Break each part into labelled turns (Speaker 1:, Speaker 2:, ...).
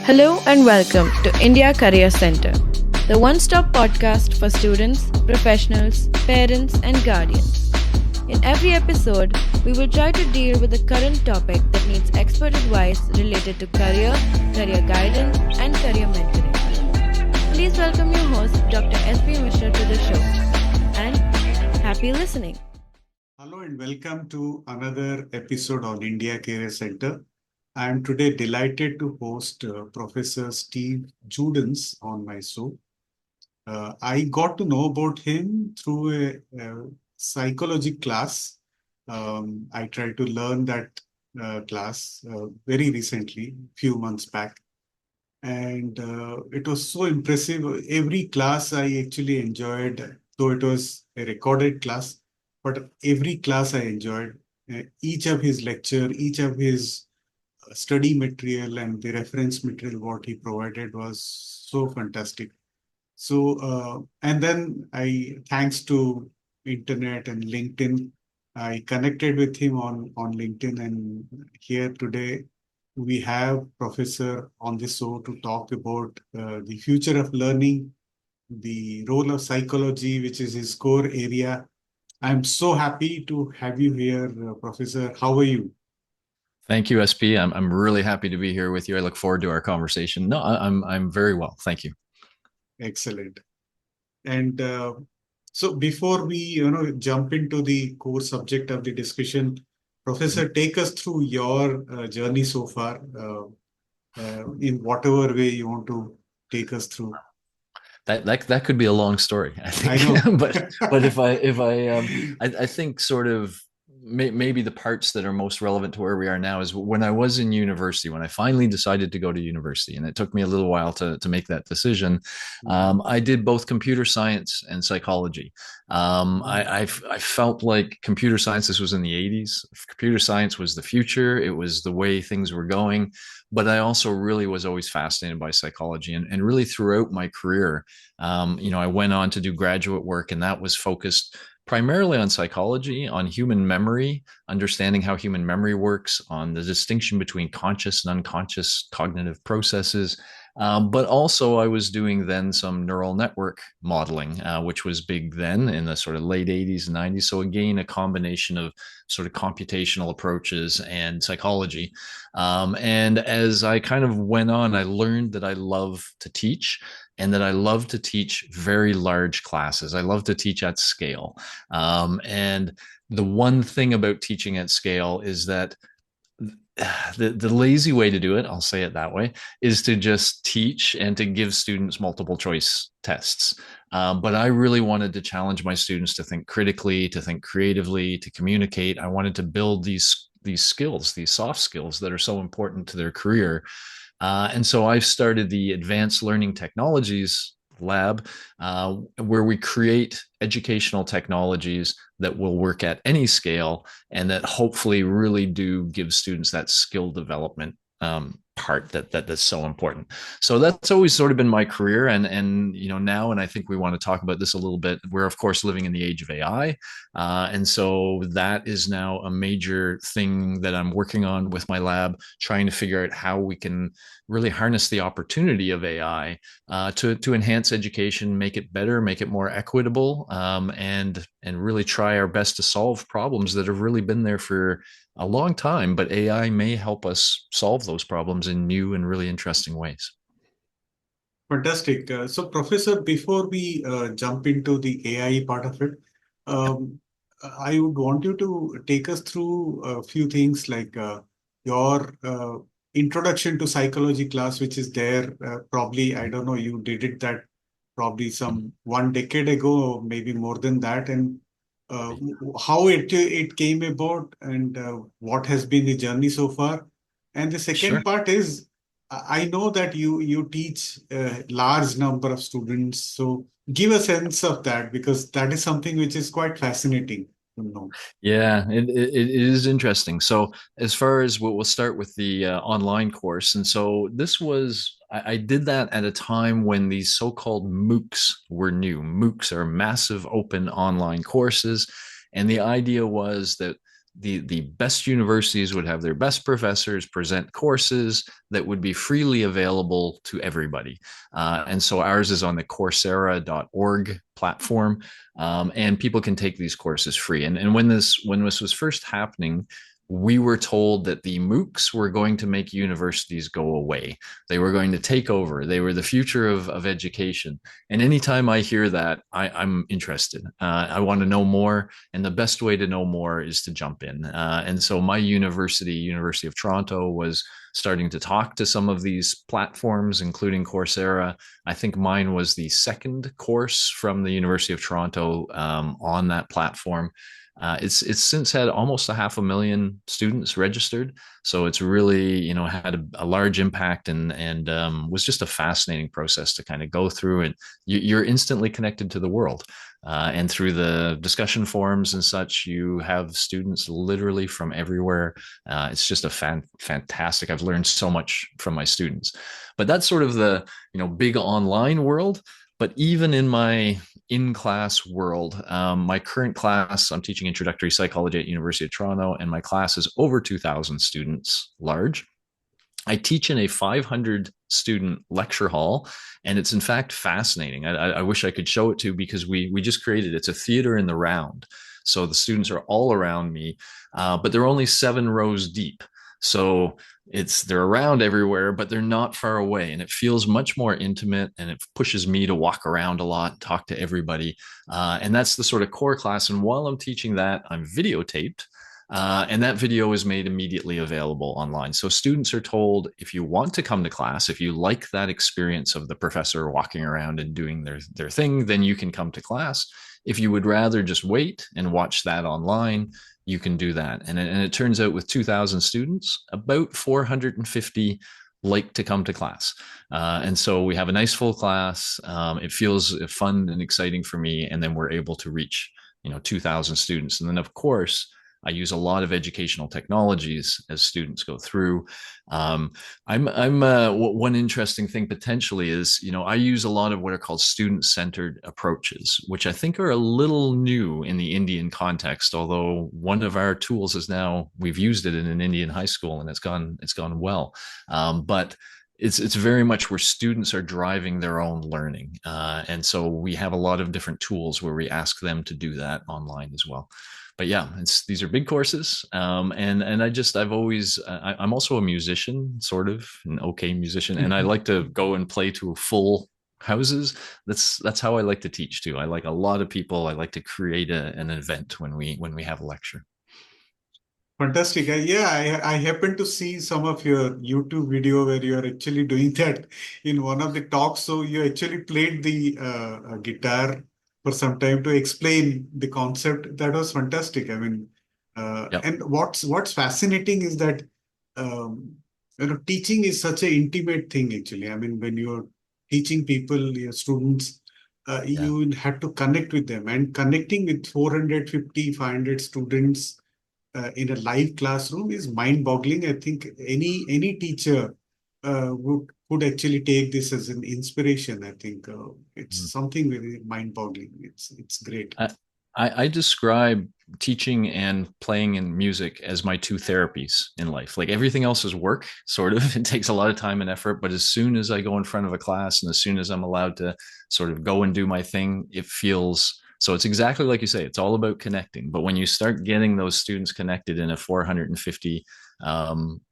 Speaker 1: Hello and welcome to India Career Center, the one-stop podcast for students, professionals, parents and guardians. In every episode, we will try to deal with a current topic that needs expert advice related to career guidance and career mentoring. Please welcome your host, Dr. S.P. Mishra to the show and happy listening.
Speaker 2: Hello and welcome to another episode on India Career Center. I am today delighted to host Professor Steve Joordens on my show. I got to know about him through a psychology class. I tried to learn that class very recently, few months back. And it was so impressive. Every class I actually enjoyed, though it was a recorded class, but every class I enjoyed. Each of his lecture, each of his study material and the reference material what he provided was so fantastic. So and then thanks to internet and LinkedIn, I connected with him on LinkedIn, and here today we have Professor on the show to talk about the future of learning, the role of psychology, which is his core area. I'm so happy to have you here, Professor. How are you?
Speaker 3: Thank you, SP. I'm really happy to be here with you. I look forward to our conversation. No, I'm very well. Thank you.
Speaker 2: Excellent. And so before we jump into the core subject of the discussion, Professor, take us through your journey so far in whatever way you want to take us through.
Speaker 3: That could be a long story, I think.
Speaker 2: I know.
Speaker 3: but I think sort of maybe the parts that are most relevant to where we are now is when I was in university, when I finally decided to go to university, and it took me a little while to make that decision. I did both computer science and psychology. I felt like computer science, this was in the 80s. Computer science was the future. It was the way things were going. But I also really was always fascinated by psychology, and really throughout my career, I went on to do graduate work, and that was focused primarily on psychology, on human memory, understanding how human memory works, on the distinction between conscious and unconscious cognitive processes. But also I was doing then some neural network modeling, which was big then in the sort of late 80s and 90s. So again, a combination of sort of computational approaches and psychology. And as I kind of went on, I learned that I love to teach, and that I love to teach very large classes. I love to teach at scale. And the one thing about teaching at scale is that the lazy way to do it, I'll say it that way, is to just teach and to give students multiple choice tests. But I really wanted to challenge my students to think critically, to think creatively, to communicate. I wanted to build these skills, these soft skills that are so important to their career. And so I've started the Advanced Learning Technologies Lab, where we create educational technologies that will work at any scale and that hopefully really do give students that skill development part that's so important. So that's always sort of been my career, and now, and I think we want to talk about this a little bit, we're of course living in the age of AI, and so that is now a major thing that I'm working on with my lab, trying to figure out how we can really harness the opportunity of AI to enhance education, make it better, make it more equitable, and really try our best to solve problems that have really been there for a long time, but AI may help us solve those problems in new and really interesting ways.
Speaker 2: Fantastic. So, Professor, before we jump into the AI part of it, I would want you to take us through a few things like your introduction to psychology class, which is there probably, I don't know, you did it that probably some 1 decade ago, or maybe more than that, and how it came about, and what has been the journey so far. And the second part is, I know that you teach a large number of students, so give a sense of that, because that is something which is quite fascinating to know.
Speaker 3: Yeah, it is interesting. So as far as we'll start with the online course. And so this was, I did that at a time when these so-called MOOCs were new. MOOCs are massive open online courses. And the idea was that the best universities would have their best professors present courses that would be freely available to everybody. And so ours is on the Coursera.org platform, and people can take these courses free. And when this was first happening, we were told that the MOOCs were going to make universities go away. They were going to take over. They were the future of education. And anytime I hear that, I'm interested. I want to know more. And the best way to know more is to jump in. And so my university, University of Toronto, was starting to talk to some of these platforms, including Coursera. I think mine was the second course from the University of Toronto on that platform. It's since had almost 500,000 students registered, so it's really had a large impact, and was just a fascinating process to kind of go through. And you're instantly connected to the world, and through the discussion forums and such, you have students literally from everywhere. It's just a fantastic. I've learned so much from my students, but that's sort of the big online world. But even in my in-class world, my current class, I'm teaching introductory psychology at University of Toronto, and my class is over 2,000 students large. I teach in a 500 student lecture hall, and it's in fact fascinating. I wish I could show it to you, because we just created, it's a theater in the round. So the students are all around me, but they're only 7 rows deep. So they're around everywhere, but they're not far away, and it feels much more intimate, and it pushes me to walk around a lot, talk to everybody. And that's the sort of core class. And while I'm teaching that, I'm videotaped. And that video is made immediately available online. So students are told, if you want to come to class, if you like that experience of the professor walking around and doing their thing, then you can come to class. If you would rather just wait and watch that online, you can do that. And it turns out with 2,000 students, about 450 like to come to class. And so we have a nice full class. It feels fun and exciting for me. And then we're able to reach, 2,000 students. And then, of course, I use a lot of educational technologies as students go through. One interesting thing potentially is, I use a lot of what are called student-centered approaches, which I think are a little new in the Indian context. Although one of our tools is now, we've used it in an Indian high school, and it's gone well. But it's very much where students are driving their own learning, and so we have a lot of different tools where we ask them to do that online as well. But yeah, these are big courses, and I'm also a musician, sort of an okay musician, and I like to go and play to full houses. That's how I like to teach too. I like a lot of people. I like to create an event when we have a lecture.
Speaker 2: Fantastic. I happened to see some of your YouTube video where you are actually doing that in one of the talks. So you actually played the guitar for some time to explain the concept. That was fantastic. I mean,
Speaker 3: Yep.
Speaker 2: and what's fascinating is that teaching is such an intimate thing. Actually, I mean, when you're teaching people, your students,
Speaker 3: Yeah.
Speaker 2: you have to connect with them, and connecting with 450, 500 students in a live classroom is mind-boggling. I think any teacher would actually take this as an inspiration. I think it's something very mind-boggling. It's great.
Speaker 3: I describe teaching and playing in music as my 2 therapies in life. Like everything else is work, sort of. It takes a lot of time and effort. But as soon as I go in front of a class, and as soon as I'm allowed to sort of go and do my thing, it feels so. It's exactly like you say. It's all about connecting. But when you start getting those students connected in a 450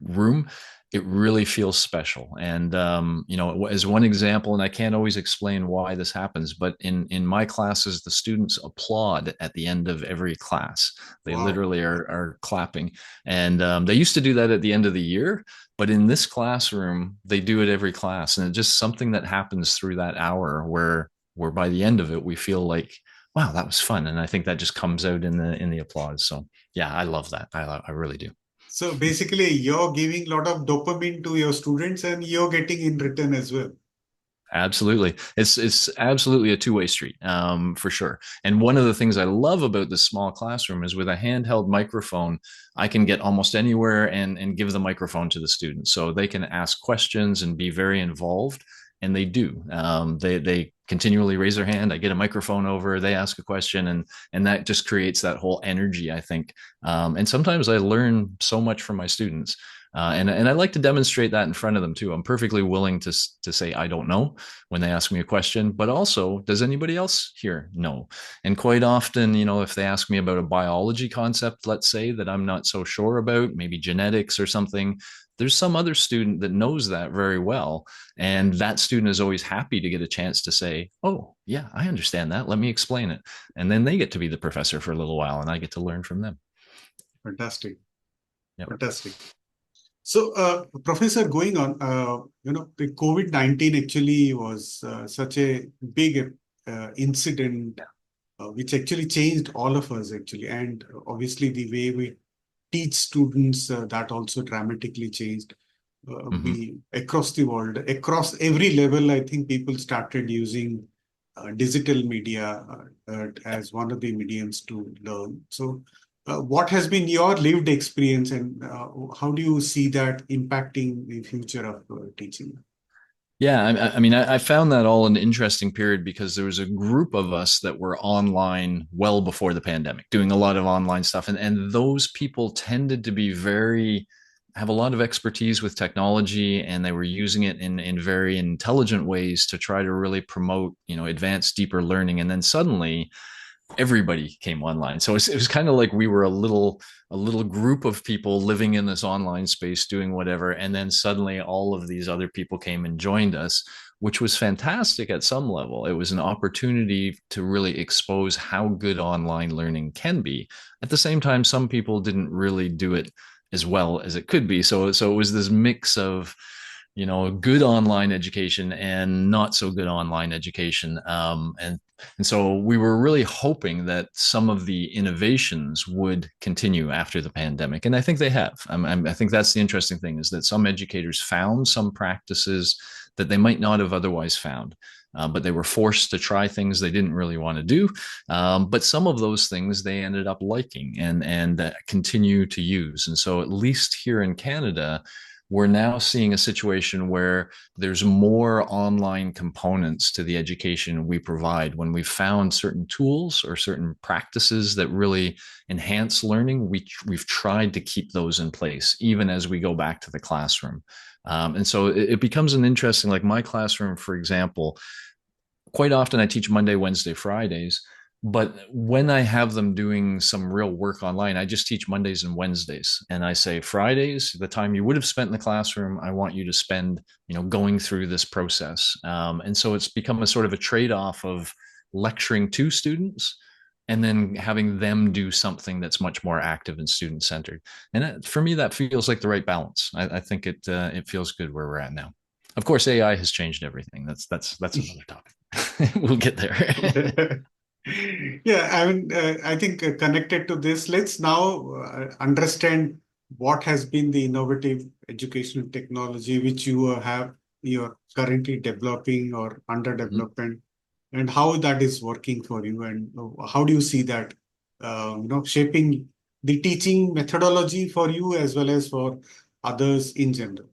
Speaker 3: room, it really feels special. And, as one example, and I can't always explain why this happens, but in my classes, the students applaud at the end of every class. They
Speaker 2: Wow.
Speaker 3: literally are clapping. And they used to do that at the end of the year. But in this classroom, they do it every class. And it's just something that happens through that hour where by the end of it, we feel like, wow, that was fun. And I think that just comes out in the applause. So yeah, I love that. I really do.
Speaker 2: So basically, you're giving a lot of dopamine to your students, and you're getting in return as well.
Speaker 3: Absolutely. It's absolutely a two-way street, for sure. And one of the things I love about this small classroom is with a handheld microphone, I can get almost anywhere and give the microphone to the students. So they can ask questions and be very involved. And they do. They continually raise their hand. I get a microphone over, they ask a question, and that just creates that whole energy, I think. And sometimes I learn so much from my students. And I like to demonstrate that in front of them too. I'm perfectly willing to say I don't know when they ask me a question, but also, does anybody else here know? And quite often, if they ask me about a biology concept, let's say, that I'm not so sure about, maybe genetics or something, there's some other student that knows that very well. And that student is always happy to get a chance to say, oh, yeah, I understand that. Let me explain it. And then they get to be the professor for a little while and I get to learn from them.
Speaker 2: Fantastic.
Speaker 3: Yep.
Speaker 2: Fantastic. So, Professor, going on, the COVID-19 actually was such a big incident, which actually changed all of us, actually. And obviously, the way we teach students, that also dramatically changed. We across the world, across every level, I think people started using digital media as one of the mediums to learn. So, what has been your lived experience, and how do you see that impacting the future of teaching?
Speaker 3: Yeah, I mean, I found that all an interesting period because there was a group of us that were online well before the pandemic, doing a lot of online stuff. And those people tended to be have a lot of expertise with technology, and they were using it in very intelligent ways to try to really promote, advanced, deeper learning. And then suddenly everybody came online. So it was kind of like we were a little group of people living in this online space doing whatever, and then suddenly all of these other people came and joined us, which was fantastic at some level. It was an opportunity to really expose how good online learning can be. At the same time, some people didn't really do it as well as it could be. So it was this mix of good online education and not so good online education. And so we were really hoping that some of the innovations would continue after the pandemic. And I think they have. I think that's the interesting thing, is that some educators found some practices that they might not have otherwise found. But they were forced to try things they didn't really want to do. But some of those things they ended up liking and continue to use. And so at least here in Canada, we're now seeing a situation where there's more online components to the education we provide. When we've found certain tools or certain practices that really enhance learning, we've tried to keep those in place, even as we go back to the classroom. And so it becomes an interesting, like my classroom, for example, quite often I teach Monday, Wednesday, Fridays. But when I have them doing some real work online, I just teach Mondays and Wednesdays. And I say, Fridays, the time you would have spent in the classroom, I want you to spend, going through this process. And so it's become a sort of a trade-off of lecturing to students and then having them do something that's much more active and student-centered. And for me, that feels like the right balance. I think it feels good where we're at now. Of course, AI has changed everything. That's another topic. We'll get there.
Speaker 2: Yeah, I think connected to this, let's now understand what has been the innovative educational technology which you're currently developing or under development, and how that is working for you, and how do you see that shaping the teaching methodology for you as well as for others in general.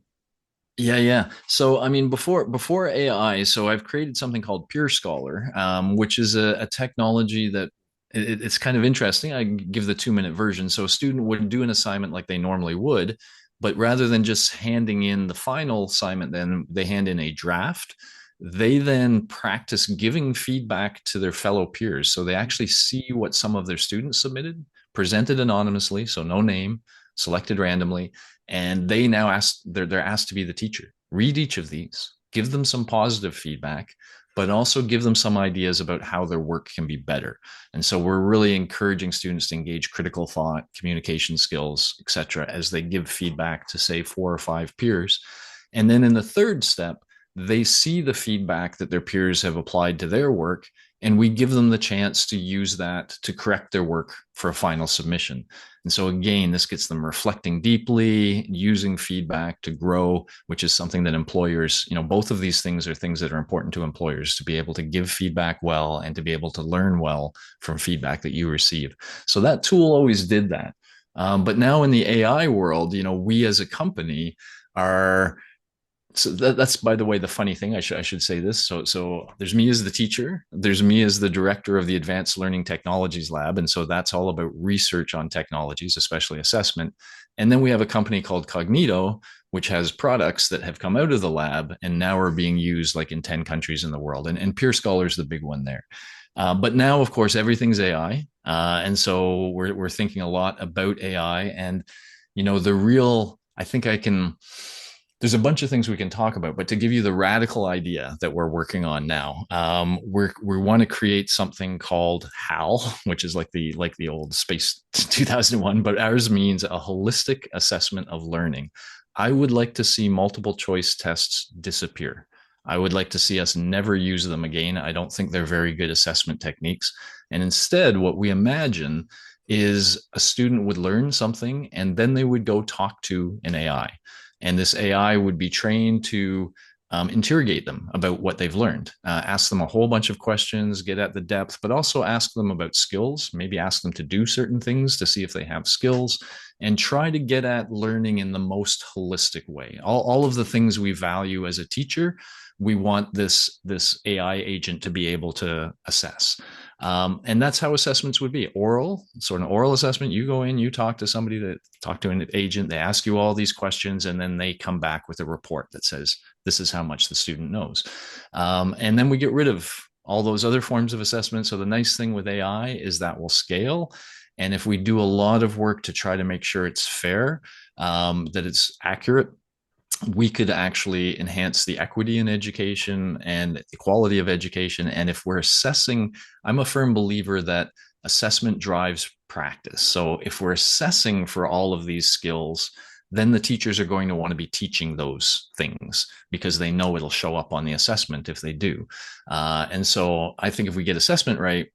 Speaker 3: Yeah. So, I mean, before AI, so I've created something called Pure Scholar, which is a technology that it's kind of interesting. I give the 2-minute version. So a student would do an assignment like they normally would, but rather than just handing in the final assignment, then they hand in a draft. They then practice giving feedback to their fellow peers. So they actually see what some of their students submitted, presented anonymously, so no name, selected randomly. And they now they're asked to be the teacher. Read each of these, give them some positive feedback, but also give them some ideas about how their work can be better. And so we're really encouraging students to engage critical thought, communication skills, etc., as they give feedback to, say, 4 or 5 peers. And then in the third step, they see the feedback that their peers have applied to their work, and we give them the chance to use that to correct their work for a final submission. And so again, this gets them reflecting deeply, using feedback to grow, which is something that employers, both of these things are things that are important to employers, to be able to give feedback well and to be able to learn well from feedback that you receive. So that tool always did that. But now in the AI world, we as a company are So that's, by the way, the funny thing. I should say this. So there's me as the teacher. There's me as the director of the Advanced Learning Technologies Lab, and so that's all about research on technologies, especially assessment. And then we have a company called Cognito, which has products that have come out of the lab and now are being used like in 10 countries in the world. And Peer Scholar is the big one there. But now, of course, everything's AI, and so we're thinking a lot about AI. And the real, I think I can. There's a bunch of things we can talk about, but to give you the radical idea that we're working on now, we want to create something called HAL, which is like the old Space 2001, but ours means a holistic assessment of learning. I would like to see multiple choice tests disappear. I would like to see us never use them again. I don't think they're very good assessment techniques. And instead, what we imagine is a student would learn something and then they would go talk to an AI. And this AI would be trained to interrogate them about what they've learned, ask them a whole bunch of questions, get at the depth, but also ask them about skills, maybe ask them to do certain things to see if they have skills, and try to get at learning in the most holistic way. All of the things we value as a teacher, we want this AI agent to be able to assess. And that's how assessments would be oral. So an oral assessment, you go in, you talk to somebody, that talk to an agent, they ask you all these questions, and then they come back with a report that says, this is how much the student knows. And then we get rid of all those other forms of assessment. So the nice thing with AI is that will scale. And if we do a lot of work to try to make sure it's fair, that it's accurate, we could actually enhance the equity in education and the quality of education. And if we're assessing, I'm a firm believer that assessment drives practice. So if we're assessing for all of these skills, then the teachers are going to want to be teaching those things because they know it'll show up on the assessment if they do. And so I think if we get assessment right,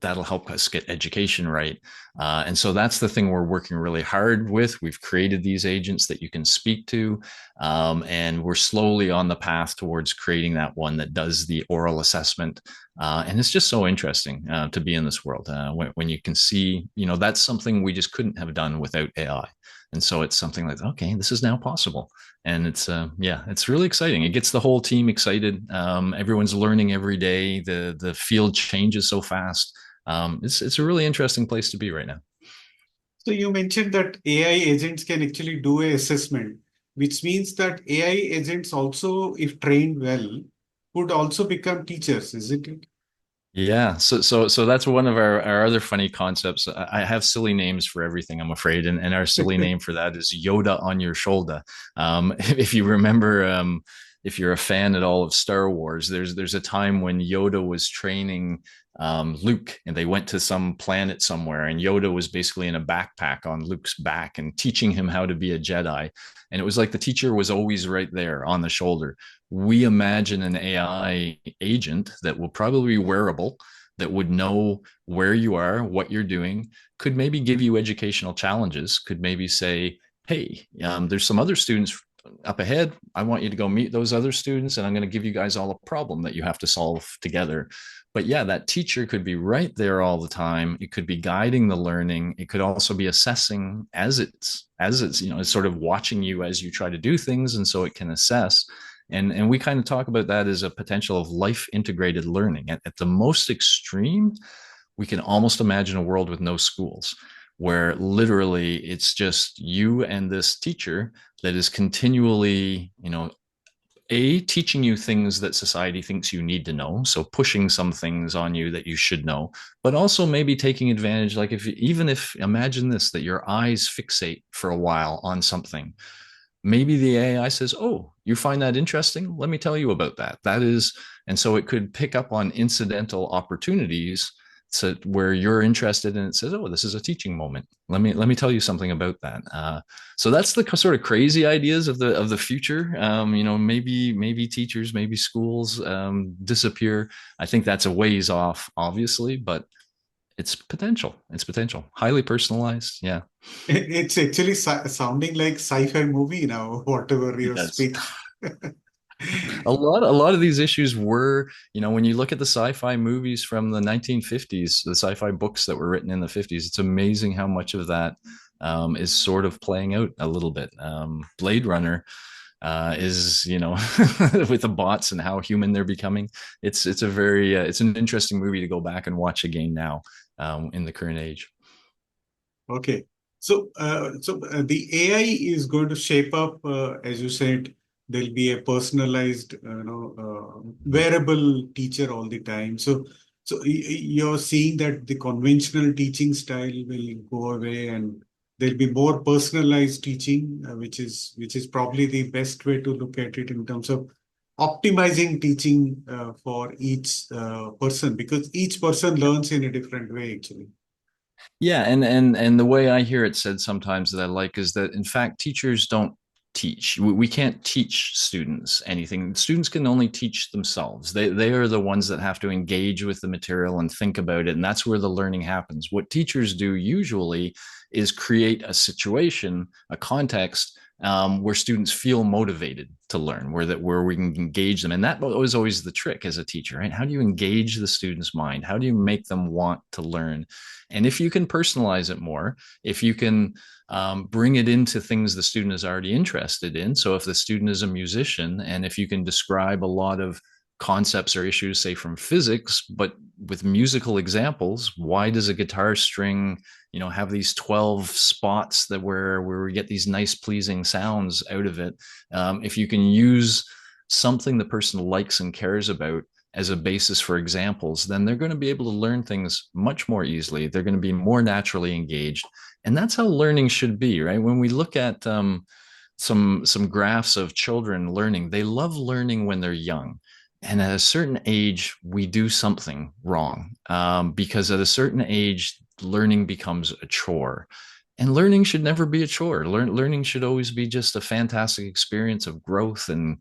Speaker 3: that'll help us get education right. And so that's the thing we're working really hard with. We've created these agents that you can speak to, and we're slowly on the path towards creating that one that does the oral assessment. And it's just so interesting to be in this world when you can see, that's something we just couldn't have done without AI. And so it's something like, okay, this is now possible. And it's, it's really exciting. It gets the whole team excited. Everyone's learning every day. The field changes so fast. It's a really interesting place to be right now.
Speaker 2: So you mentioned that AI agents can actually do an assessment, which means that AI agents also, if trained well, would also become teachers, isn't it?
Speaker 3: Yeah, so that's one of our other funny concepts. I have silly names for everything, I'm afraid, and our silly name for that is Yoda on your shoulder. If you remember, if you're a fan at all of Star Wars, there's a time when Yoda was training Luke, and they went to some planet somewhere, and Yoda was basically in a backpack on Luke's back and teaching him how to be a Jedi. And it was like the teacher was always right there on the shoulder. We imagine an AI agent that will probably be wearable, that would know where you are, what you're doing, could maybe give you educational challenges, could maybe say, hey, there's some other students up ahead. I want you to go meet those other students, and I'm going to give you guys all a problem that you have to solve together. But yeah, that teacher could be right there all the time. It could be guiding the learning. It could also be assessing as it's it's sort of watching you as you try to do things, and so it can assess. And we kind of talk about that as a potential of life integrated learning. At the most extreme, we can almost imagine a world with no schools, where literally it's just you and this teacher that is continually, teaching you things that society thinks you need to know. So pushing some things on you that you should know, but also maybe taking advantage. Like if imagine this, that your eyes fixate for a while on something. Maybe the AI says, oh, you find that interesting? Let me tell you about that. And so it could pick up on incidental opportunities where you're interested, and it says, oh, this is a teaching moment. Let me tell you something about that. So that's the sort of crazy ideas of the future. Maybe teachers, maybe schools disappear. I think that's a ways off, obviously, but it's potential. It's potential. Highly personalized. Yeah.
Speaker 2: It's actually sounding like sci-fi movie now, whatever you're speaking.
Speaker 3: A lot of these issues were, when you look at the sci-fi movies from the 1950s, the sci-fi books that were written in the 50s, it's amazing how much of that is sort of playing out a little bit. Blade Runner, is, with the bots and how human they're becoming. It's a very it's an interesting movie to go back and watch again now, in the current age.
Speaker 2: Okay. The AI is going to shape up, as you said, there'll be a personalized, wearable teacher all the time. You're seeing that the conventional teaching style will go away, and there'll be more personalized teaching, which is probably the best way to look at it in terms of optimizing teaching for each person, because each person learns in a different way, actually.
Speaker 3: Yeah, and the way I hear it said sometimes that I like is that in fact teachers don't teach. We can't teach students anything. Students can only teach themselves. They are the ones that have to engage with the material and think about it, and that's where the learning happens. What teachers do usually is create a situation, a context, where students feel motivated to learn, where we can engage them, and that was always the trick as a teacher, right? How do you engage the student's mind? How do you make them want to learn? And if you can personalize it more, if you can bring it into things the student is already interested in. So if the student is a musician, and if you can describe a lot of concepts or issues, say from physics, but with musical examples, why does a guitar string, have these 12 spots that where we get these nice pleasing sounds out of it? If you can use something the person likes and cares about as a basis for examples, then they're going to be able to learn things much more easily. They're going to be more naturally engaged. And that's how learning should be, right? When we look at some graphs of children learning, they love learning when they're young. And at a certain age, we do something wrong, because at a certain age, learning becomes a chore. And learning should never be a chore. Learning should always be just a fantastic experience of growth and,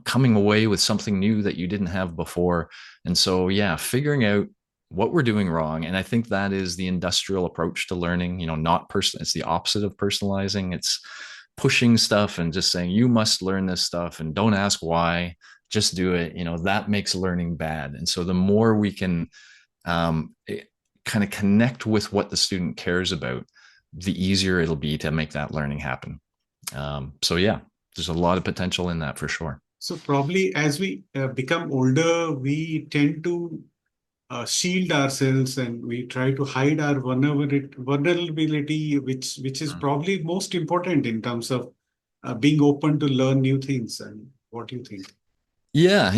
Speaker 3: coming away with something new that you didn't have before. And so, yeah, figuring out what we're doing wrong. And I think that is the industrial approach to learning, not person. It's the opposite of personalizing. It's pushing stuff and just saying, you must learn this stuff and don't ask why, just do it. That makes learning bad. And so the more we can kind of connect with what the student cares about, the easier it'll be to make that learning happen. So yeah, there's a lot of potential in that for sure.
Speaker 2: So probably as we become older, we tend to shield ourselves, and we try to hide our vulnerability, which is probably most important in terms of being open to learn new things. And what do you think?
Speaker 3: Yeah,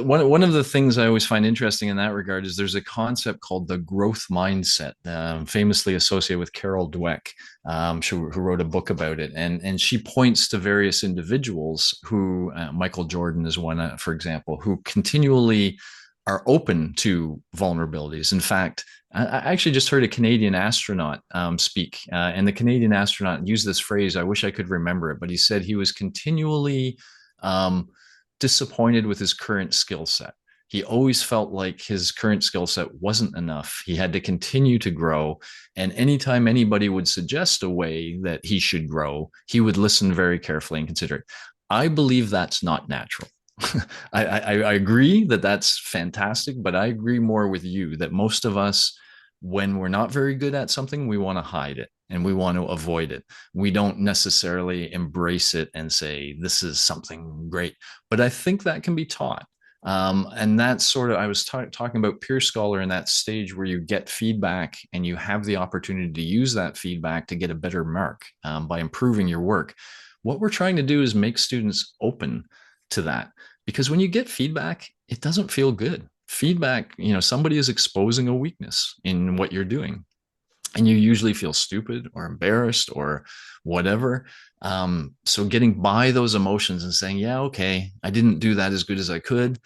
Speaker 3: one of the things I always find interesting in that regard is there's a concept called the growth mindset, famously associated with Carol Dweck, who wrote a book about it, and she points to various individuals who, Michael Jordan is one, for example, who continually are open to vulnerabilities. In fact, I actually just heard a Canadian astronaut speak, and the Canadian astronaut used this phrase. I wish I could remember it, but he said he was continually disappointed with his current skill set. He always felt like his current skill set wasn't enough. He had to continue to grow. And anytime anybody would suggest a way that he should grow, he would listen very carefully and consider it. I believe that's not natural. I agree that that's fantastic, but I agree more with you that most of us, when we're not very good at something, we want to hide it and we want to avoid it. We don't necessarily embrace it and say, this is something great. But I think that can be taught. And that's sort of, I was talking about peer scholar in that stage where you get feedback and you have the opportunity to use that feedback to get a better mark by improving your work. What we're trying to do is make students open to that, because when you get feedback, it doesn't feel good. Feedback, somebody is exposing a weakness in what you're doing, and you usually feel stupid or embarrassed or whatever. So getting by those emotions and saying, yeah, okay, I didn't do that as good as I could,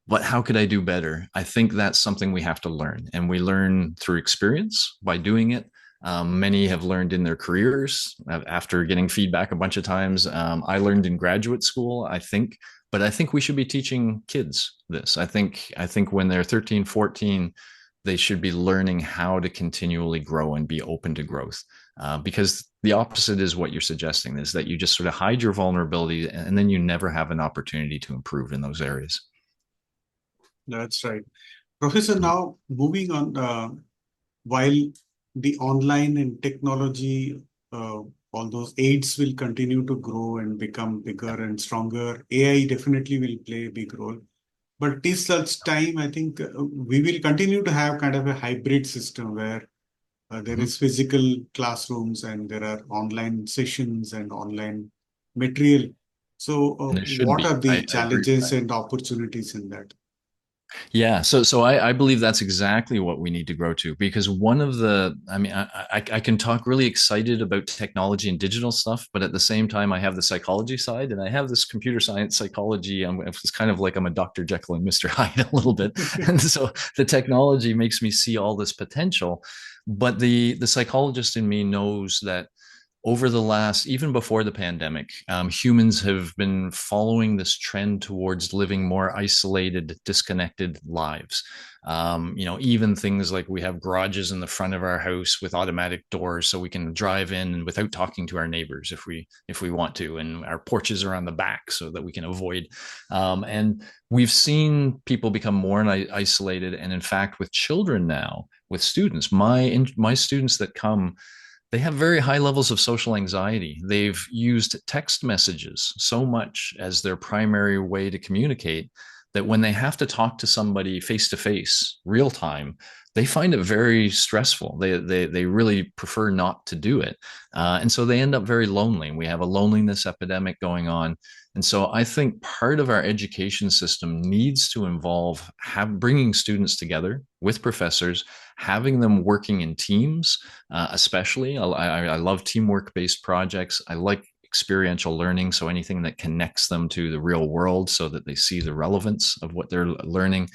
Speaker 3: but how could I do better? I think that's something we have to learn, and we learn through experience by doing it. Many have learned in their careers after getting feedback a bunch of times. I learned in graduate school, I think, but I think we should be teaching kids this. I think when they're 13, 14, they should be learning how to continually grow and be open to growth. Because the opposite is what you're suggesting, is that you just sort of hide your vulnerability and then you never have an opportunity to improve in those areas.
Speaker 2: That's right. Professor, now moving on, while the online and technology all those aids will continue to grow and become bigger and stronger. AI definitely will play a big role. But till such time, I think we will continue to have kind of a hybrid system where there
Speaker 3: Mhm.
Speaker 2: is physical classrooms and there are online sessions and online material. So,
Speaker 3: And there should
Speaker 2: what
Speaker 3: be.
Speaker 2: are the
Speaker 3: I agree with
Speaker 2: challenges
Speaker 3: that.
Speaker 2: and opportunities in that?
Speaker 3: Yeah, so I believe that's exactly what we need to grow to because one of the I mean I can talk really excited about technology and digital stuff, but at the same time I have the psychology side and I have this computer science psychology. It's kind of like I'm a Dr. Jekyll and Mr. Hyde a little bit, and so the technology makes me see all this potential, but the psychologist in me knows that over the last, even before the pandemic, humans have been following this trend towards living more isolated, disconnected lives. Even things like we have garages in the front of our house with automatic doors, so we can drive in without talking to our neighbors if we want to, and our porches are on the back so that we can avoid. And we've seen people become more isolated, and in fact, with children now, with students, my students that come, they have very high levels of social anxiety. They've used text messages so much as their primary way to communicate that when they have to talk to somebody face to face, real time, they find it very stressful. They really prefer not to do it, and so they end up very lonely. And we have a loneliness epidemic going on. And so I think part of our education system needs to involve bringing students together with professors, having them working in teams, especially. I love teamwork based projects. I like experiential learning. So anything that connects them to the real world so that they see the relevance of what they're learning.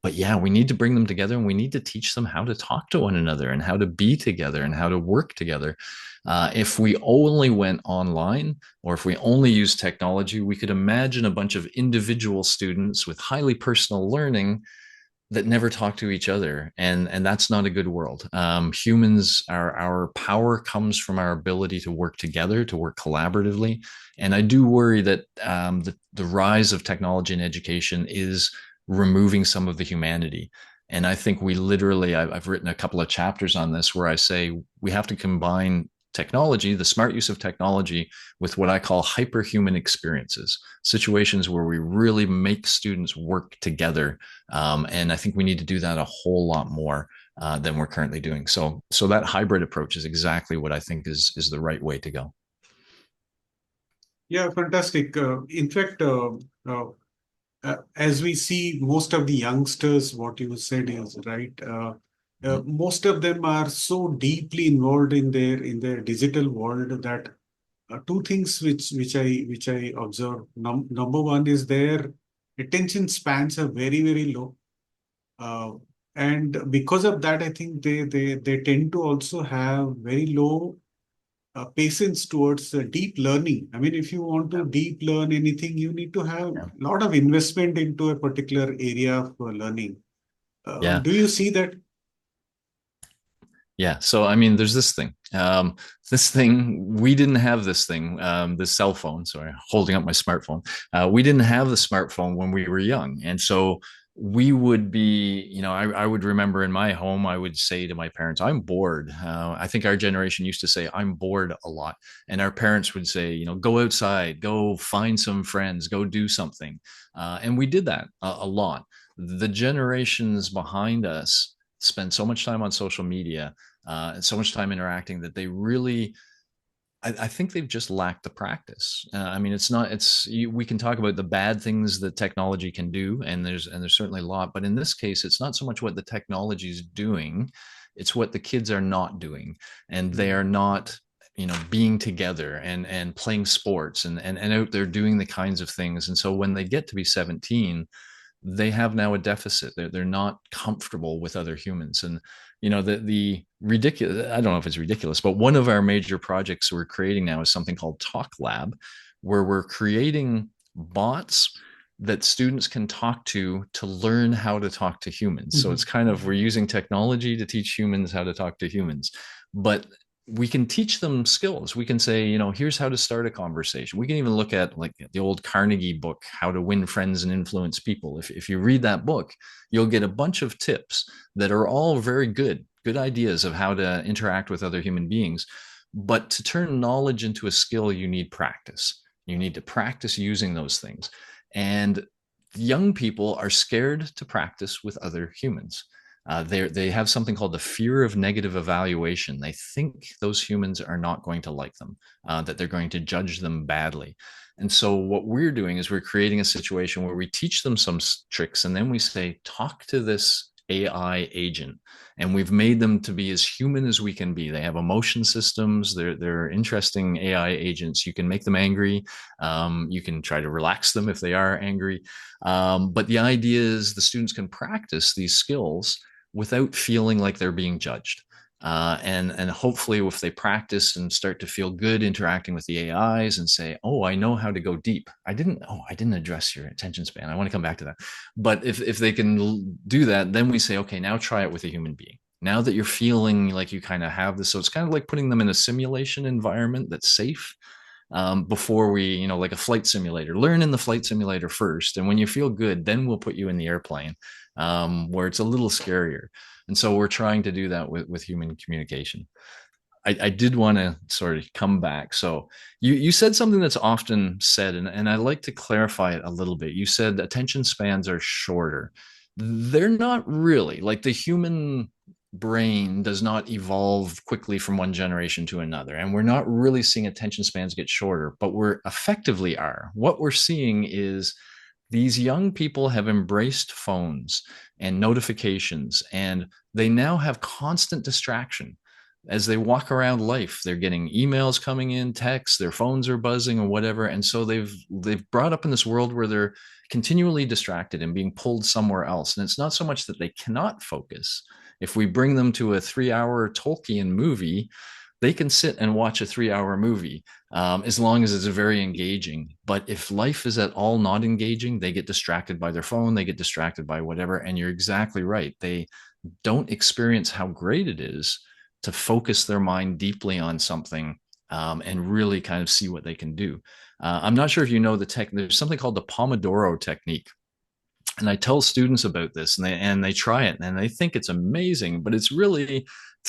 Speaker 3: But yeah, we need to bring them together and we need to teach them how to talk to one another and how to be together and how to work together. If we only went online or if we only used technology, we could imagine a bunch of individual students with highly personal learning that never talk to each other, and that's not a good world. Humans, our power comes from our ability to work together, to work collaboratively, and I do worry that the rise of technology in education is removing some of the humanity. And I think we literally, I've written a couple of chapters on this where I say we have to combine technology, the smart use of technology, with what I call hyperhuman experiences, situations where we really make students work together. And I think we need to do that a whole lot more than we're currently doing. So that hybrid approach is exactly what I think is the right way to go.
Speaker 2: Yeah, fantastic. In fact, as we see, most of the youngsters, what you said is right.
Speaker 3: Mhm.
Speaker 2: Most of them are so deeply involved in their digital world that two things which I observe. Number one is their attention spans are very low, uh, and because of that, I think they tend to also have very low patience towards deep learning. I mean, if you want to deep learn anything, you need to have a
Speaker 3: Yeah.
Speaker 2: lot of investment into a particular area of learning.
Speaker 3: Yeah.
Speaker 2: Do you see that?
Speaker 3: Yeah. So, I mean, there's this thing. We didn't have this thing, this cell phone. Sorry, holding up my smartphone. We didn't have the smartphone when we were young. And so we would be, I would remember in my home, I would say to my parents, I'm bored. I think our generation used to say, I'm bored a lot. And our parents would say, go outside, go find some friends, go do something. And we did that a lot. The generations behind us spend so much time on social media and so much time interacting that they really, I think they've just lacked the practice. I mean, we can talk about the bad things that technology can do, and there's certainly a lot, but in this case, it's not so much what the technology is doing, it's what the kids are not doing, and they are not, being together and playing sports and out there doing the kinds of things. And so when they get to be 17, they have now a deficit. They're not comfortable with other humans. And the ridiculous, I don't know if it's ridiculous, but one of our major projects we're creating now is something called Talk Lab, where we're creating bots that students can talk to learn how to talk to humans. So it's kind of, we're using technology to teach humans how to talk to humans, but we can teach them skills. We can say, here's how to start a conversation. We can even look at like the old Carnegie book, How to Win Friends and Influence People. If you read that book, you'll get a bunch of tips that are all very good ideas of how to interact with other human beings. But to turn knowledge into a skill, you need practice. You need to practice using those things. And young people are scared to practice with other humans. They have something called the fear of negative evaluation. They think those humans are not going to like them, that they're going to judge them badly. And so, what we're doing is we're creating a situation where we teach them some tricks and then we say, talk to this AI agent. And we've made them to be as human as we can be. They have emotion systems. They're interesting AI agents. You can make them angry. You can try to relax them if they are angry. But the idea is the students can practice these skills without feeling like they're being judged. And hopefully, if they practice and start to feel good interacting with the AIs and say, "Oh, I know how to go deep. I didn't address your attention span. I want to come back to that." But if they can do that, then we say, "Okay, now try it with a human being." Now that you're feeling like you kind of have this, so it's kind of like putting them in a simulation environment that's safe, before we, like a flight simulator. Learn in the flight simulator first, and when you feel good, then we'll put you in the airplane, where it's a little scarier. And so we're trying to do that with human communication. I did want to sort of come back. So you said something that's often said, and I like to clarify it a little bit. You said attention spans are shorter. They're not really. Like the human brain does not evolve quickly from one generation to another. And we're not really seeing attention spans get shorter, but we're effectively are. What we're seeing is these young people have embraced phones and notifications, and they now have constant distraction. As they walk around life, they're getting emails coming in, texts, their phones are buzzing or whatever. And so they've brought up in this world where they're continually distracted and being pulled somewhere else. And it's not so much that they cannot focus. If we bring them to a 3-hour Tolkien movie, they can sit and watch a 3-hour movie, as long as it's very engaging. But if life is at all not engaging, they get distracted by their phone, they get distracted by whatever. And you're exactly right. They don't experience how great it is to focus their mind deeply on something, and really kind of see what they can do. I'm not sure if you know there's something called the Pomodoro technique. And I tell students about this, and they try it and they think it's amazing, but it's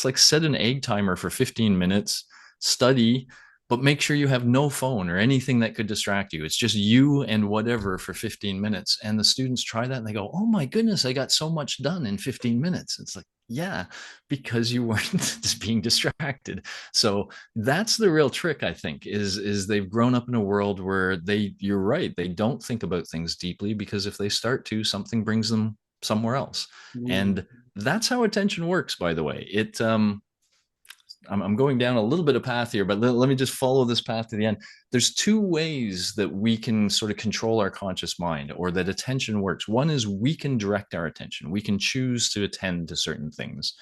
Speaker 3: like set an egg timer for 15 minutes, study, but make sure you have no phone or anything that could distract you. It's just you and whatever for 15 minutes. And the students try that and they go, "Oh my goodness, I got so much done in 15 minutes." It's like, yeah, because you weren't just being distracted. So that's the real trick, I think, is they've grown up in a world where you're right, they don't think about things deeply, because if they start to, something brings them somewhere else. And that's how attention works, by the way. I'm going down a little bit of path here, but let me just follow this path to the end. There's two ways that we can sort of control our conscious mind, or that attention works. One is we can direct our attention. We can choose to attend to certain things.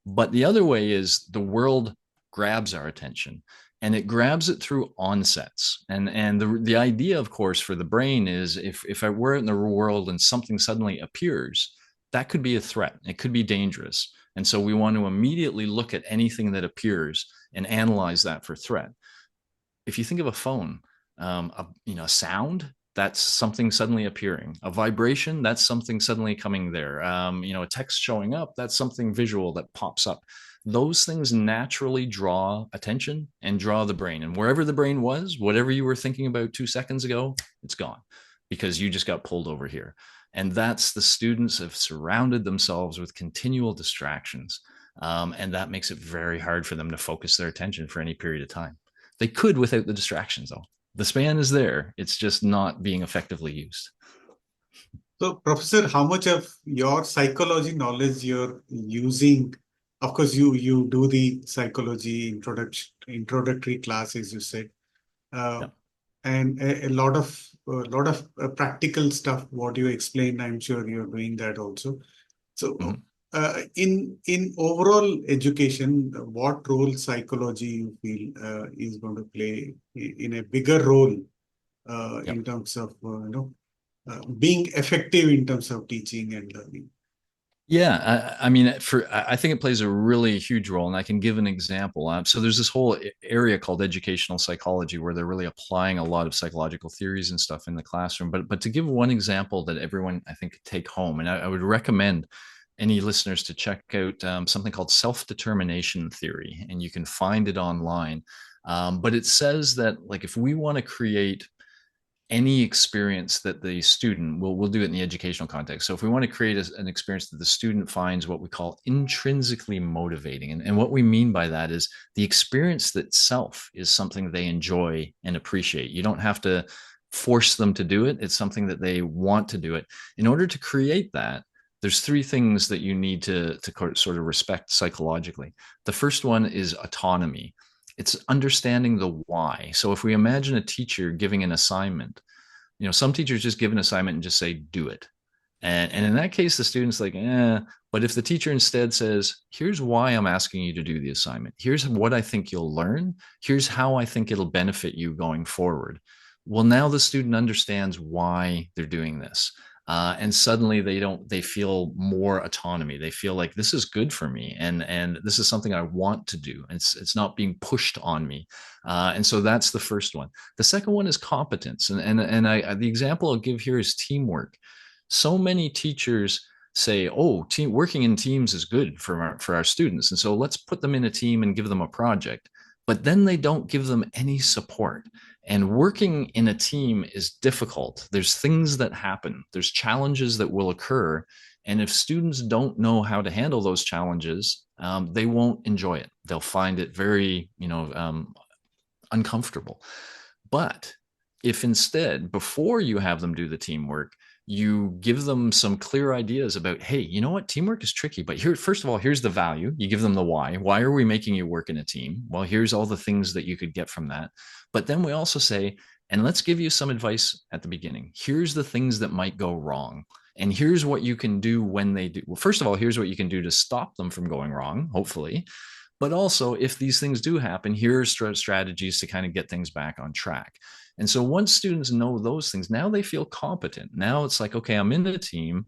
Speaker 3: But the other way is the world grabs our attention, and it grabs it through onsets. And the idea, of course, for the brain is if I were in the real world and something suddenly appears, that could be a threat. It could be dangerous. And so we want to immediately look at anything that appears and analyze that for threat. If you think of a phone, a sound, that's something suddenly appearing. A vibration, that's something suddenly coming there. A text showing up, that's something visual that pops up. Those things naturally draw attention and draw the brain. And wherever the brain was, whatever you were thinking about 2 seconds ago, it's gone, because you just got pulled over here. And that's the students have surrounded themselves with continual distractions. And that makes it very hard for them to focus their attention for any period of time. They could without the distractions, though. The span is there. It's just not being effectively used.
Speaker 2: So, Professor, how much of your psychology knowledge you're using? Of course, you do the psychology introductory class, as you said.
Speaker 3: Yeah.
Speaker 2: And a lot of practical stuff. What you explained, I'm sure you're doing that also. So, in overall education, what role psychology you feel is going to play in a bigger role in terms of being effective in terms of teaching and learning?
Speaker 3: Yeah, I think it plays a really huge role, and I can give an example. So there's this whole area called educational psychology, where they're really applying a lot of psychological theories and stuff in the classroom. But to give one example that everyone, I think, could take home, and I would recommend any listeners to check out something called self-determination theory, and you can find it online. But it says that, like, if we want to create any experience that the student we'll do it in the educational context. So if we want to create an experience that the student finds what we call intrinsically motivating, and what we mean by that is the experience itself is something they enjoy and appreciate. You don't have to force them to do it. It's something that they want to do it. In order to create that, there's three things that you need to sort of respect psychologically. The first one is autonomy. It's understanding the why. So if we imagine a teacher giving an assignment, some teachers just give an assignment and just say, do it. And in that case, the student's like, but if the teacher instead says, here's why I'm asking you to do the assignment. Here's what I think you'll learn. Here's how I think it'll benefit you going forward. Well, now the student understands why they're doing this. And suddenly they feel more autonomy. They feel like this is good for me, and this is something I want to do. It's not being pushed on me. And so that's the first one. The second one is competence. And the example I'll give here is teamwork. So many teachers say, oh, working in teams is good for our students. And so let's put them in a team and give them a project. But then they don't give them any support. And working in a team is difficult. There's things that happen. There's challenges that will occur. And if students don't know how to handle those challenges, they won't enjoy it. They'll find it very, uncomfortable. But if instead, before you have them do the teamwork, you give them some clear ideas about, hey, you know what? Teamwork is tricky, but here, first of all, here's the value. You give them the why. Why are we making you work in a team? Well, here's all the things that you could get from that. But then we also say, and let's give you some advice at the beginning. Here's the things that might go wrong. And here's what you can do when they do. Well, first of all, here's what you can do to stop them from going wrong, hopefully. But also, if these things do happen, here are strategies to kind of get things back on track. And so once students know those things, now they feel competent. Now it's like, okay, I'm in a team,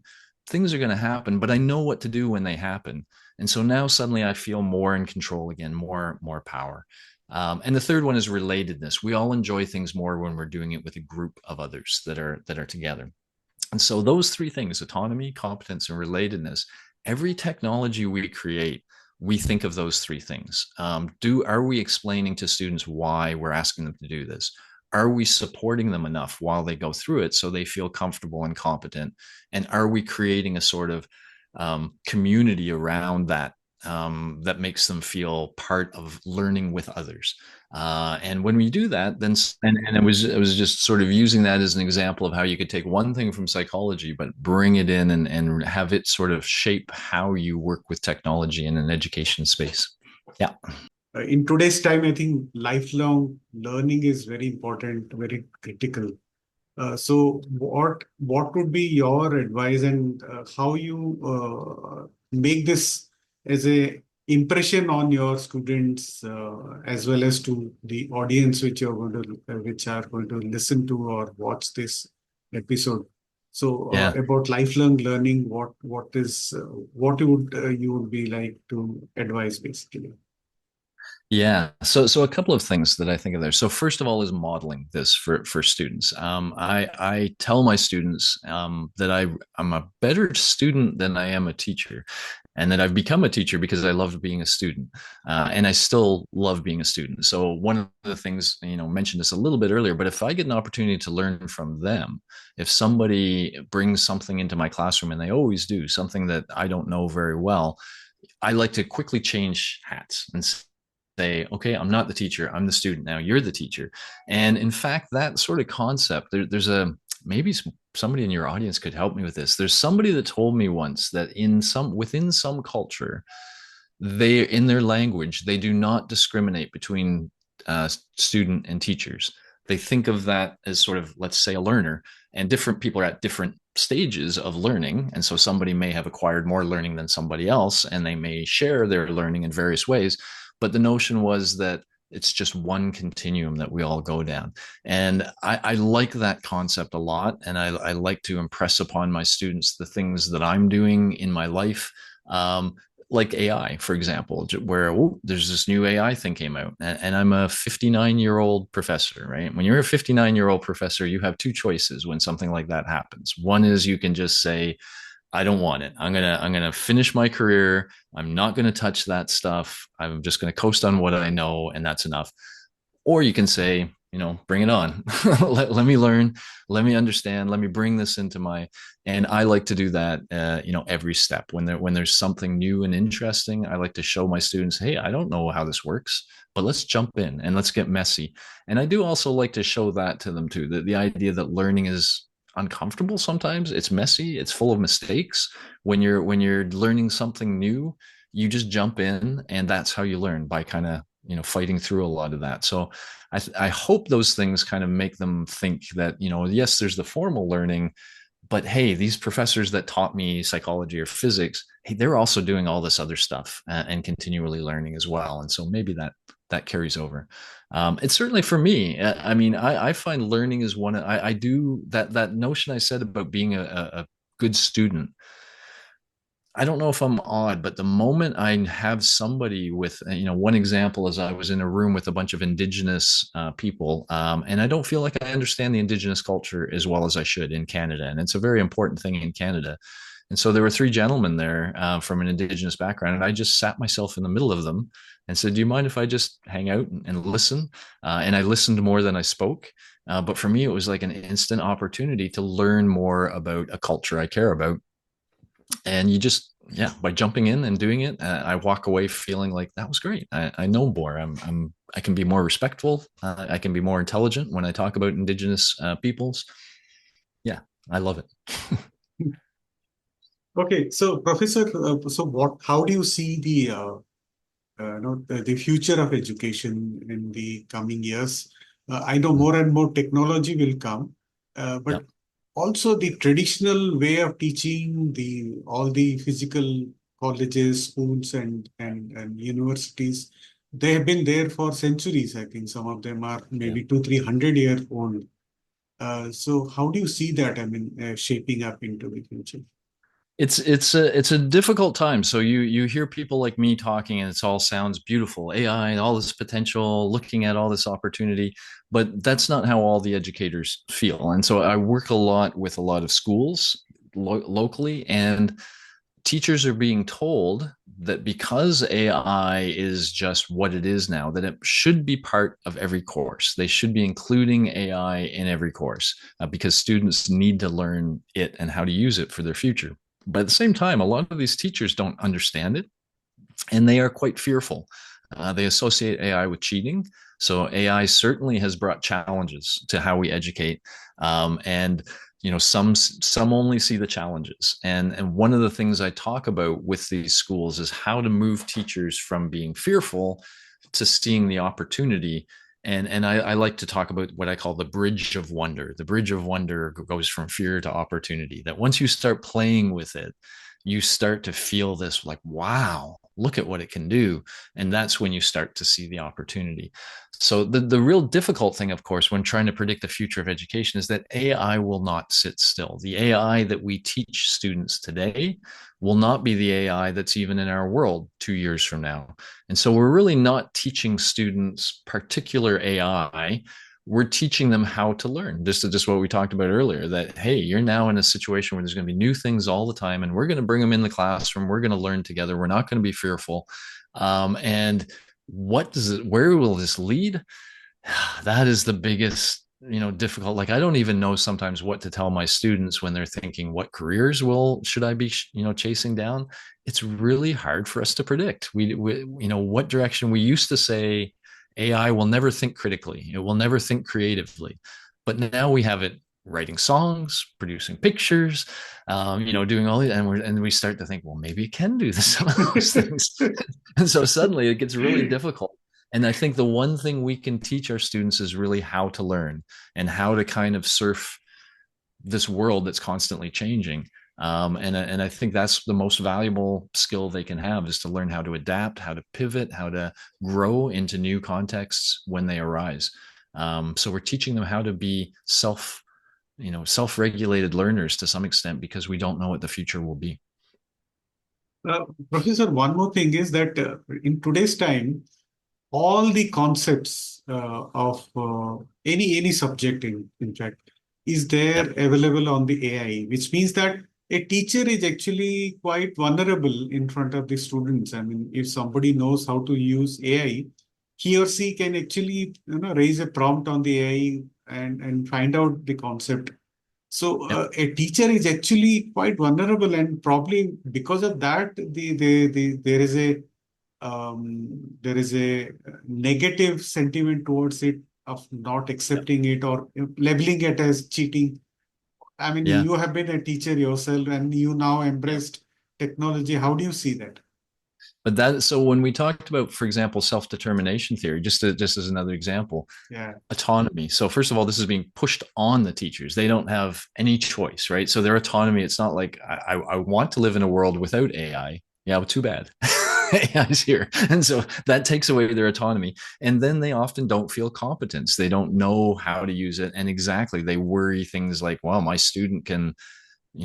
Speaker 3: things are going to happen, but I know what to do when they happen. And so now suddenly I feel more in control again, more power. And the third one is relatedness. We all enjoy things more when we're doing it with a group of others that are together. And so those three things, autonomy, competence, and relatedness, every technology we create, we think of those three things. Are we explaining to students why we're asking them to do this? Are we supporting them enough while they go through it so they feel comfortable and competent? And are we creating a sort of community around that that makes them feel part of learning with others? And when we do that, then and it was just sort of using that as an example of how you could take one thing from psychology, but bring it in and have it sort of shape how you work with technology in an education space. Yeah.
Speaker 2: In today's time, I think lifelong learning is very important, very critical. So what would be your advice, and how you make this as a impression on your students, as well as to the audience which are going to listen to or watch this episode? So about lifelong learning, what you would be like to advise basically?
Speaker 3: Yeah. So a couple of things that I think of there. So first of all is modeling this for students. I tell my students that I'm a better student than I am a teacher, and that I've become a teacher because I loved being a student, and I still love being a student. So one of the things, mentioned this a little bit earlier, but if I get an opportunity to learn from them, if somebody brings something into my classroom, and they always do, something that I don't know very well, I like to quickly change hats and say, okay, I'm not the teacher, I'm the student now, you're the teacher. And in fact, that sort of concept, there's maybe somebody in your audience could help me with this. There's somebody that told me once that within some culture, in their language, they do not discriminate between student and teachers. They think of that as sort of, let's say, a learner, and different people are at different stages of learning. And so somebody may have acquired more learning than somebody else, and they may share their learning in various ways. But the notion was that it's just one continuum that we all go down. And I like that concept a lot. And I like to impress upon my students the things that I'm doing in my life, like AI, for example, where there's this new AI thing came out, and I'm a 59-year-old professor, right? When you're a 59-year-old professor, you have two choices when something like that happens. One is you can just say, I don't want it. I'm gonna finish my career. I'm not gonna touch that stuff. I'm just gonna coast on what I know, and that's enough. Or you can say, bring it on. let me learn, let me understand, let me bring this into my. And I like to do that, every step when there's something new and interesting. I like to show my students, hey, I don't know how this works, but let's jump in and let's get messy. And I do also like to show that to them too. The idea that learning is uncomfortable sometimes. It's messy. It's full of mistakes. When you're learning something new, you just jump in, and that's how you learn, by kind of fighting through a lot of that. So I hope those things kind of make them think that, yes, there's the formal learning, but hey, these professors that taught me psychology or physics, hey, they're also doing all this other stuff, and continually learning as well. And so maybe that carries over. It's certainly for me. I mean, I find learning is I do that notion I said about being a good student. I don't know if I'm odd, but the moment I have somebody with, one example is I was in a room with a bunch of indigenous people, and I don't feel like I understand the indigenous culture as well as I should in Canada. And it's a very important thing in Canada. And so there were three gentlemen there from an indigenous background, and I just sat myself in the middle of them and said, "Do you mind if I just hang out and listen?" And I listened more than I spoke. But for me, it was like an instant opportunity to learn more about a culture I care about. And you just, yeah, by jumping in and doing it, I walk away feeling like that was great. I know more. I can be more respectful. I can be more intelligent when I talk about indigenous peoples. Yeah, I love it.
Speaker 2: Okay, so Professor, how do you see the future of education in the coming years? I know more and more technology will come,
Speaker 3: Yeah.
Speaker 2: but also the traditional way of teaching, all the physical colleges, schools, and universities, they have been there for centuries. I think some of them are
Speaker 3: Yeah.
Speaker 2: maybe 200-300 years old. So how do you see that? I mean, shaping up into the future?
Speaker 3: It's a difficult time. So you hear people like me talking, and it's all sounds beautiful, AI and all this potential, looking at all this opportunity, but that's not how all the educators feel. And so I work a lot with a lot of schools locally, and teachers are being told that because AI is just what it is now, that it should be part of every course. They should be including AI in every course, because students need to learn it and how to use it for their future. But at the same time, a lot of these teachers don't understand it, and they are quite fearful. They associate AI with cheating. So AI certainly has brought challenges to how we educate, and some only see the challenges. And one of the things I talk about with these schools is how to move teachers from being fearful to seeing the opportunity. And I like to talk about what I call the bridge of wonder. The bridge of wonder goes from fear to opportunity. That once you start playing with it, you start to feel this like, wow, look at what it can do. And that's when you start to see the opportunity. So the real difficult thing, of course, when trying to predict the future of education is that AI will not sit still. The AI that we teach students today will not be the AI that's even in our world 2 years from now. And so we're really not teaching students particular AI. We're teaching them how to learn. Just what we talked about earlier, that, hey, you're now in a situation where there's going to be new things all the time, and we're going to bring them in the classroom. We're going to learn together. We're not going to be fearful. And where will this lead? That is the biggest, difficult. Like, I don't even know sometimes what to tell my students when they're thinking, what careers should I be, chasing down? It's really hard for us to predict. We what direction. We used to say AI will never think critically. It will never think creatively. But now we have it writing songs, producing pictures, doing all that, and we start to think, well, maybe it can do some of those things. And so suddenly it gets really difficult. And I think the one thing we can teach our students is really how to learn and how to kind of surf this world that's constantly changing. And I think that's the most valuable skill they can have, is to learn how to adapt, how to pivot, how to grow into new contexts when they arise. So we're teaching them how to be self-regulated learners to some extent, because we don't know what the future will be.
Speaker 2: Professor, one more thing is that in today's time, all the concepts of any subject, in fact, is there
Speaker 3: Yep.
Speaker 2: available on the AI, which means that a teacher is actually quite vulnerable in front of the students. I mean, if somebody knows how to use AI, he or she can actually, raise a prompt on the AI and find out the concept. So
Speaker 3: Yep.
Speaker 2: a teacher is actually quite vulnerable, and probably because of that, there is a negative sentiment towards it of not
Speaker 3: Yep.
Speaker 2: accepting it or labeling it as cheating. I mean,
Speaker 3: Yeah.
Speaker 2: you have been a teacher yourself and you now
Speaker 3: Yeah.
Speaker 2: embraced technology. How do you see that?
Speaker 3: But that, so when we talked about, for example, self-determination theory, just as another example,
Speaker 2: Yeah.
Speaker 3: autonomy. So first of all, this is being pushed on the teachers. They don't have any choice, right? So their autonomy, it's not like I want to live in a world without AI. Yeah, well, too bad. AI is here. And so that takes away their autonomy. And then they often don't feel competence. They don't know how to use it. And exactly, they worry things like, well, my student can,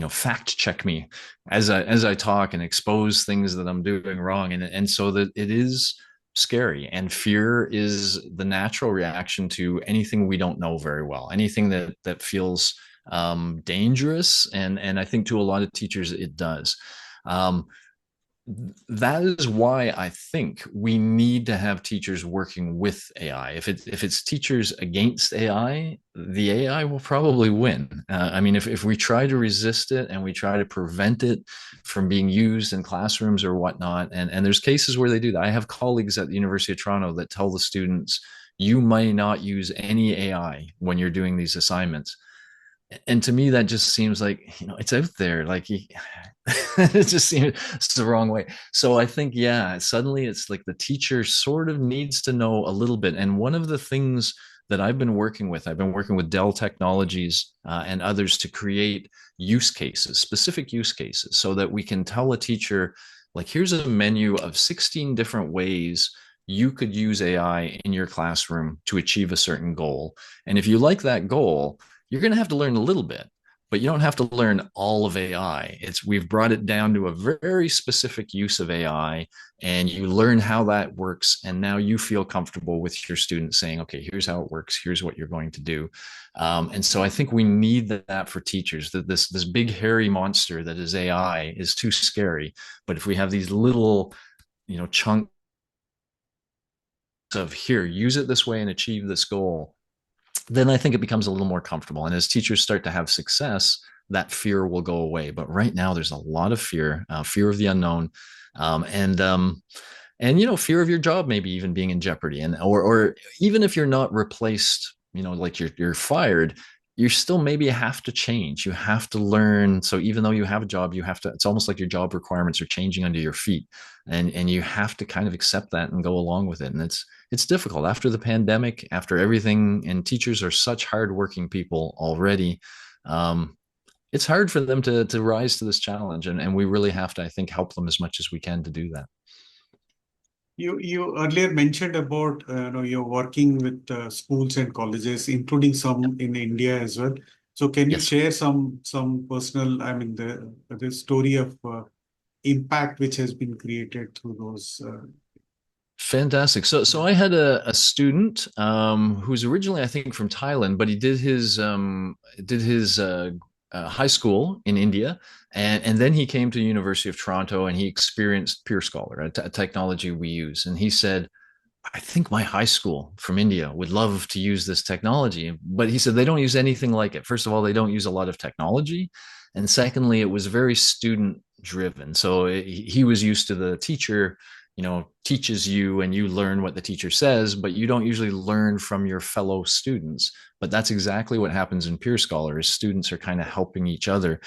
Speaker 3: fact check me as I talk and expose things that I'm doing wrong, and so that it is scary. And fear is the natural reaction to anything we don't know very well, anything that feels dangerous, and I think to a lot of teachers it does. um, that is why I think we need to have teachers working with AI. If it's teachers against AI, the AI will probably win. I mean, if we try to resist it and we try to prevent it from being used in classrooms or whatnot, and there's cases where they do that. I have colleagues at the University of Toronto that tell the students, you might not use any AI when you're doing these assignments. And to me that just seems like, it's out there, like it just seems it's the wrong way. So I think, yeah, suddenly it's like the teacher sort of needs to know a little bit. And one of the things that I've been working with Dell Technologies and others to create use cases, specific use cases, so that we can tell a teacher, like, here's a menu of 16 different ways you could use AI in your classroom to achieve a certain goal. And if you like that goal, you're going to have to learn a little bit, but you don't have to learn all of AI. We've brought it down to a very specific use of AI, and you learn how that works. And now you feel comfortable with your students saying, okay, here's how it works. Here's what you're going to do. And so I think we need that for teachers, that this big hairy monster that is AI is too scary. But if we have these little, chunks of, here, use it this way and achieve this goal, then I think it becomes a little more comfortable. And as teachers start to have success, that fear will go away. But right now, there's a lot of fear, fear of the unknown, and fear of your job maybe even being in jeopardy, and or even if you're not replaced, like you're fired, you still maybe have to change. You have to learn. So even though you have a job, you have to. It's almost like your job requirements are changing under your feet, and you have to kind of accept that and go along with it. And it's difficult after the pandemic, after everything. And teachers are such hardworking people already. It's hard for them to rise to this challenge, and we really have to, I think, help them as much as we can to do that.
Speaker 2: You earlier mentioned about you're working with schools and colleges, including some in India as well. So can you
Speaker 3: Yes.
Speaker 2: share some personal, I mean, the story of impact which has been created through those?
Speaker 3: Fantastic. So I had a student who's originally, I think, from Thailand, but he did his high school in India, and then he came to the University of Toronto and he experienced Peer Scholar, a technology we use. And he said, I think my high school from India would love to use this technology. But he said they don't use anything like it. First of all, they don't use a lot of technology. And secondly, it was very student driven. So he was used to the teacher, teaches you and you learn what the teacher says, but you don't usually learn from your fellow students. But that's exactly what happens in Peer Scholar, is students are kind of helping each other.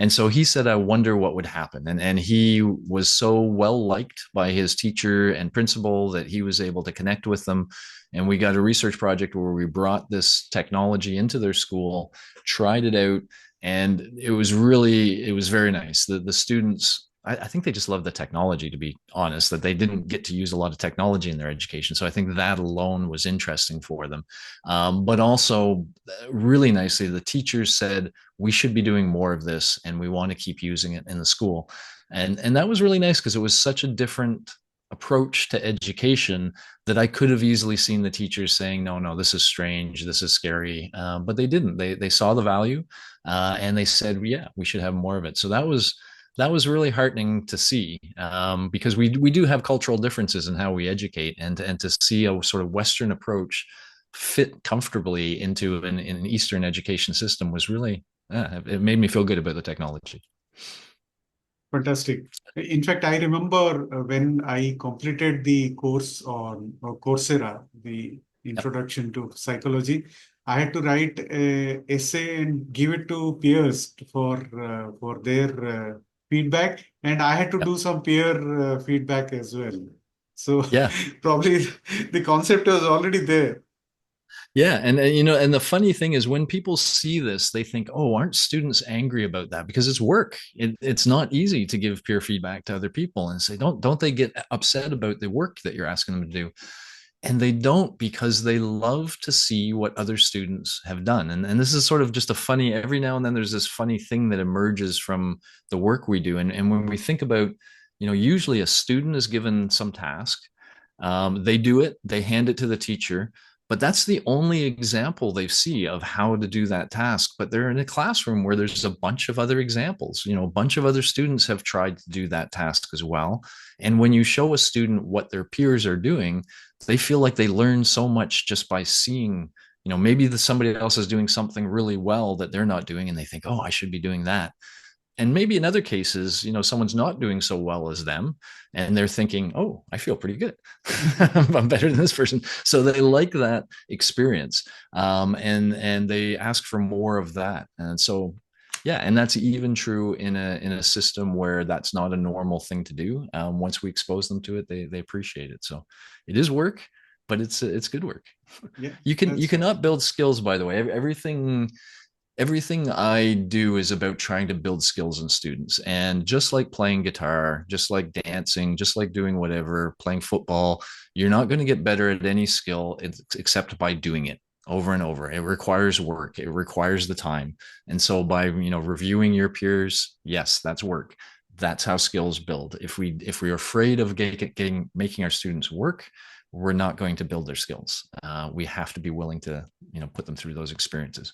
Speaker 3: And so he said, I wonder what would happen. And he was so well liked by his teacher and principal that he was able to connect with them. And we got a research project where we brought this technology into their school, tried it out, and it was very nice. The students, I think they just love the technology, to be honest, that they didn't get to use a lot of technology in their education. So I think that alone was interesting for them. But also, really nicely, the teachers said, we should be doing more of this and we want to keep using it in the school. And that was really nice because it was such a different approach to education that I could have easily seen the teachers saying, no, this is strange, this is scary. But they didn't. They saw the value, and they said, yeah, we should have more of it. So that was really heartening to see, because we do have cultural differences in how we educate, and to see a sort of Western approach fit comfortably into an Eastern education system was really, it made me feel good about the technology.
Speaker 2: Fantastic. In fact, I remember when I completed the course on Coursera, the Introduction to Psychology, I had to write an essay and give it to peers for their feedback, and I had to do some peer feedback as well. So
Speaker 3: Yeah.
Speaker 2: probably the concept was already there.
Speaker 3: Yeah, and the funny thing is when people see this, they think, "Oh, aren't students angry about that?" Because it's work. It's not easy to give peer feedback to other people and say, "Don't they get upset about the work that you're asking them to do?" And they don't, because they love to see what other students have done. And this is sort of just a funny, every now and then there's this funny thing that emerges from the work we do. And when we think about, usually a student is given some task, they do it, they hand it to the teacher, but that's the only example they see of how to do that task. But they're in a classroom where there's a bunch of other examples. A bunch of other students have tried to do that task as well. And when you show a student what their peers are doing, they feel like they learn so much just by seeing, maybe somebody else is doing something really well that they're not doing, and they think, oh, I should be doing that. And maybe in other cases, someone's not doing so well as them, and they're thinking, oh, I feel pretty good. I'm better than this person. So they like that experience, and they ask for more of that. And so, yeah, and that's even true in a system where that's not a normal thing to do. Once we expose them to it, they appreciate it. So it is work, but it's good work.
Speaker 2: Yeah,
Speaker 3: You cannot build skills, by the way. Everything I do is about trying to build skills in students. And just like playing guitar, just like dancing, just like doing whatever, playing football, you're not going to get better at any skill except by doing it over and over. It requires work. It requires the time. And so by, reviewing your peers, yes, that's work. That's how skills build. If we're afraid of making our students work, we're not going to build their skills. We have to be willing to, put them through those experiences.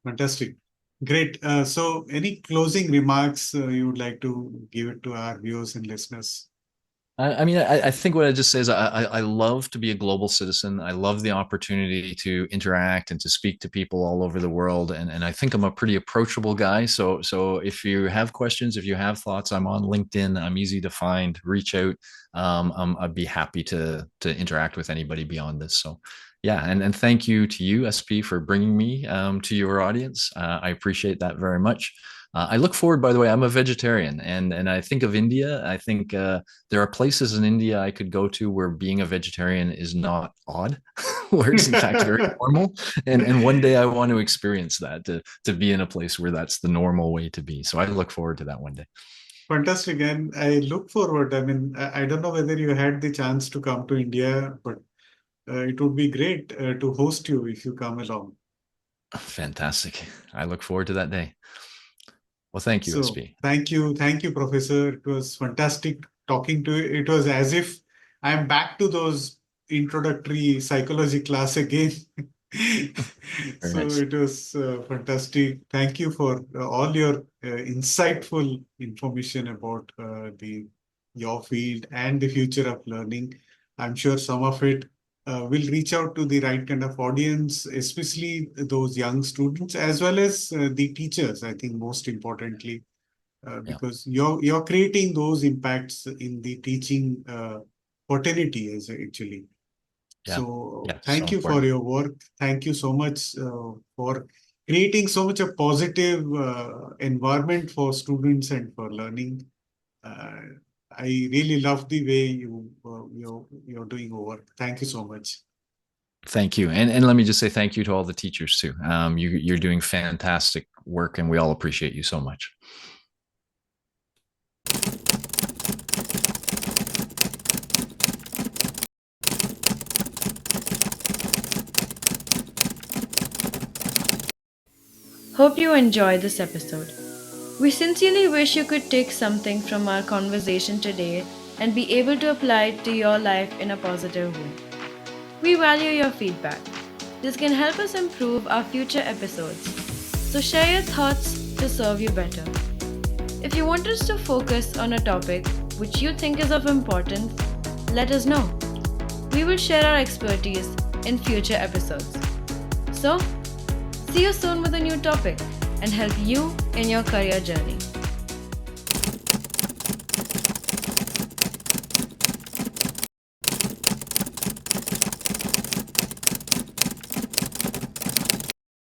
Speaker 2: Fantastic. Great. So any closing remarks you would like to give it to our viewers and listeners?
Speaker 3: I think what I just say is I love to be a global citizen. I love the opportunity to interact and to speak to people all over the world. And I think I'm a pretty approachable guy. So if you have questions, if you have thoughts, I'm on LinkedIn. I'm easy to find. Reach out. I'd be happy to interact with anybody beyond this. So yeah, and thank you to you, SP, for bringing me to your audience. I appreciate that very much. I look forward, by the way, I'm a vegetarian, and I think of India. I think there are places in India I could go to where being a vegetarian is not odd, where it's in fact very normal. And one day I want to experience that, to be in a place where that's the normal way to be. So I look forward to that one day.
Speaker 2: Fantastic. And I look forward. I mean, I don't know whether you had the chance to come to India, but it would be great to host you if you come along.
Speaker 3: Fantastic. I look forward to that day. Well, thank you,
Speaker 2: So,
Speaker 3: SP.
Speaker 2: thank you, Professor. It was fantastic talking to you. It was as if I'm back to those introductory psychology class again.
Speaker 3: Very
Speaker 2: So
Speaker 3: nice.
Speaker 2: it was fantastic. Thank you for all your insightful information about your field and the future of learning. I'm sure some of it will reach out to the right kind of audience, especially those young students, as well as the teachers, I think most importantly, because you're creating those impacts in the teaching fraternity as actually. So thank you for your work. Thank you so much for creating so much a positive environment for students and for learning. I really love the way you're doing your work. Thank you so much.
Speaker 3: Thank you. And let me just say thank you to all the teachers too. You're doing fantastic work, and we all appreciate you so much.
Speaker 1: Hope you enjoyed this episode. We sincerely wish you could take something from our conversation today and be able to apply it to your life in a positive way. We value your feedback. This can help us improve our future episodes. So share your thoughts to serve you better. If you want us to focus on a topic which you think is of importance, let us know. We will share our expertise in future episodes. So, see you soon with a new topic and help you in your career journey.